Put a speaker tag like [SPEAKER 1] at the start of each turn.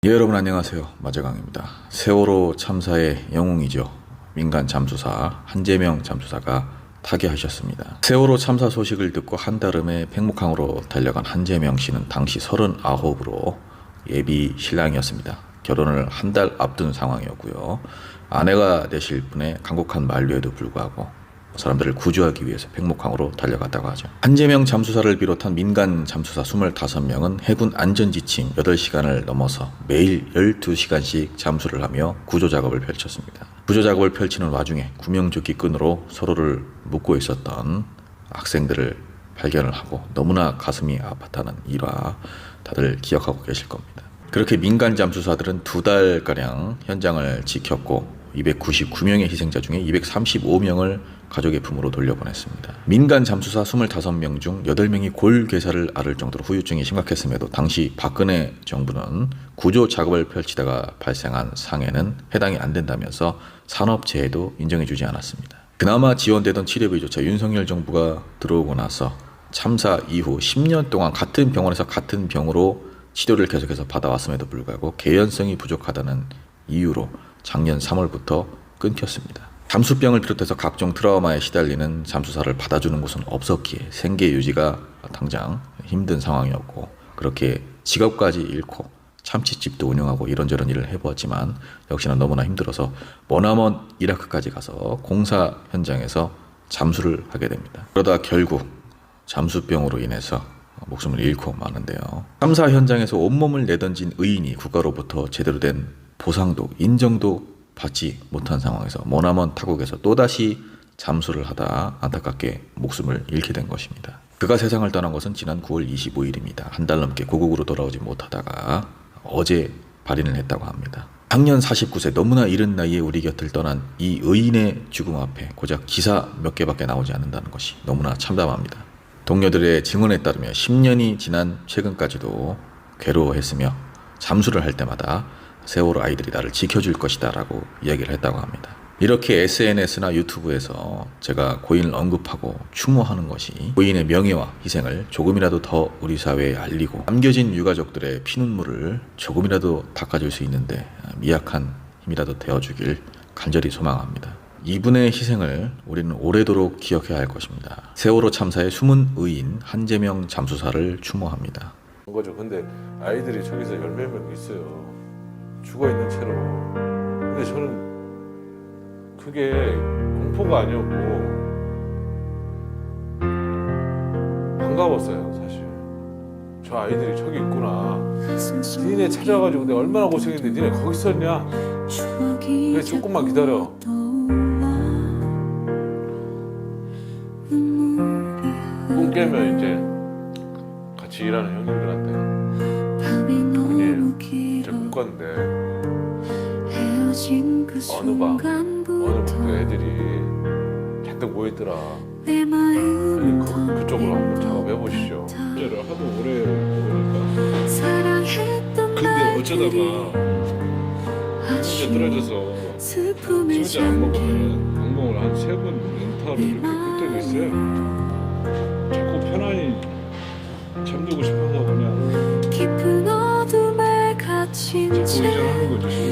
[SPEAKER 1] 예, 여러분 안녕하세요. 마재강입니다. 세월호 참사의 영웅이죠. 민간 잠수사 한재명 잠수사가 타계하셨습니다. 세월호 참사 소식을 듣고 한달음에 백목항으로 달려간 한재명 씨는 당시 39으로 예비 신랑이었습니다. 결혼을 한 달 앞둔 상황이었고요. 아내가 되실 분의 간곡한 만류에도 불구하고 사람들을 구조하기 위해서 백목항으로 달려갔다고 하죠. 한재명 잠수사를 비롯한 민간 잠수사 25명은 해군 안전지침 8시간을 넘어서 매일 12시간씩 잠수를 하며 구조작업을 펼쳤습니다. 구조작업을 펼치는 와중에 구명조끼 끈으로 서로를 묶고 있었던 학생들을 발견을 하고 너무나 가슴이 아팠다는 일화 다들 기억하고 계실 겁니다. 그렇게 민간 잠수사들은 2달가량 현장을 지켰고 299명의 희생자 중에 235명을 가족의 품으로 돌려보냈습니다. 민간 잠수사 25명 중 8명이 골괴사를 앓을 정도로 후유증이 심각했음에도 당시 박근혜 정부는 구조 작업을 펼치다가 발생한 상해는 해당이 안 된다면서 산업재해도 인정해주지 않았습니다. 그나마 지원되던 치료비조차 윤석열 정부가 들어오고 나서 참사 이후 10년 동안 같은 병원에서 같은 병으로 치료를 계속해서 받아왔음에도 불구하고 개연성이 부족하다는 이유로 작년 3월부터 끊겼습니다. 잠수병을 비롯해서 각종 트라우마에 시달리는 잠수사를 받아주는 곳은 없었기에 생계 유지가 당장 힘든 상황이었고 그렇게 직업까지 잃고 참치집도 운영하고 이런저런 일을 해보았지만 역시나 너무나 힘들어서 머나먼 이라크까지 가서 공사 현장에서 잠수를 하게 됩니다. 그러다 결국 잠수병으로 인해서 목숨을 잃고 마는데요. 참사 현장에서 온몸을 내던진 의인이 국가로부터 제대로 된 보상도 인정도 받지 못한 상황에서 머나먼 타국에서 또다시 잠수를 하다 안타깝게 목숨을 잃게 된 것입니다. 그가 세상을 떠난 것은 지난 9월 25일입니다. 한 달 넘게 고국으로 돌아오지 못하다가 어제 발인을 했다고 합니다. 작년 49세 너무나 이른 나이에 우리 곁을 떠난 이 의인의 죽음 앞에 고작 기사 몇 개밖에 나오지 않는다는 것이 너무나 참담합니다. 동료들의 증언에 따르면 10년이 지난 최근까지도 괴로워했으며 잠수를 할 때마다 세월호 아이들이 나를 지켜줄 것이다 라고 이야기를 했다고 합니다. 이렇게 SNS나 유튜브에서 제가 고인을 언급하고 추모하는 것이 고인의 명예와 희생을 조금이라도 더 우리 사회에 알리고 남겨진 유가족들의 피눈물을 조금이라도 닦아줄 수 있는데 미약한 힘이라도 되어주길 간절히 소망합니다. 이분의 희생을 우리는 오래도록 기억해야 할 것입니다. 세월호 참사의 숨은 의인 한재명 잠수사를 추모합니다.
[SPEAKER 2] 거죠. 근데 아이들이 저기서 10몇 명 있어요. 죽어 있는 채로. 근데 저는 그게 공포가 아니었고 반가웠어요, 사실. 저 아이들이 저기 있구나. 니네 찾아가지고 내가 얼마나 고생했는데 니네 거기 있었냐? 그래 조금만 기다려. 꿈 깨면 이제 같이 일하는 형님들한테 형님 저 꿈 꿨는데 어느 방 어느 그 애들이 잔뜩 모여있더라. 형님 그쪽으로 한번 작업해 보시죠. 진짜로 하도 오래 보니까 근데 어쩌다가 진짜 떨어져서 진짜 악몽을 한 3번 연타로 이렇게 꿀 때도 있어요. 자꾸 편안히 잠들고 싶어서 그냥 자꾸 의존하는 거죠.